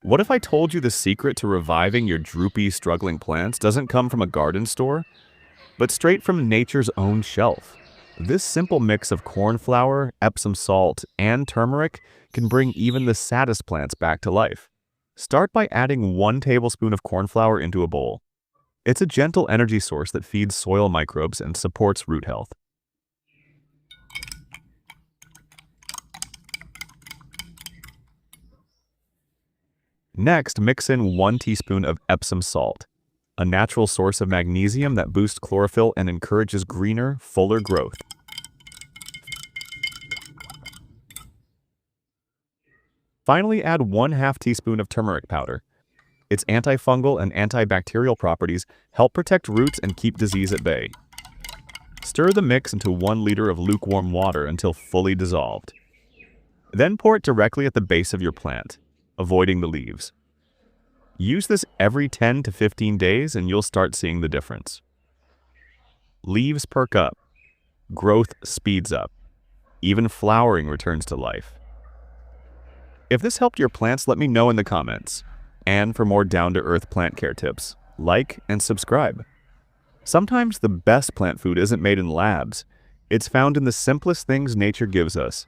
What if I told you the secret to reviving your droopy, struggling plants doesn't come from a garden store, but straight from nature's own shelf? This simple mix of cornflour, Epsom salt, and turmeric can bring even the saddest plants back to life. Start by adding 1 tablespoon of cornflour into a bowl. It's a gentle energy source that feeds soil microbes and supports root health. Next, mix in 1 teaspoon of Epsom salt, a natural source of magnesium that boosts chlorophyll and encourages greener, fuller growth. Finally, add 1/2 teaspoon of turmeric powder. Its antifungal and antibacterial properties help protect roots and keep disease at bay. Stir the mix into 1 liter of lukewarm water until fully dissolved. Then pour it directly at the base of your plant, avoiding the leaves. Use this every 10 to 15 days and you'll start seeing the difference. Leaves perk up. Growth speeds up. Even flowering returns to life. If this helped your plants, let me know in the comments. And for more down-to-earth plant care tips, like and subscribe. Sometimes the best plant food isn't made in labs. It's found in the simplest things nature gives us.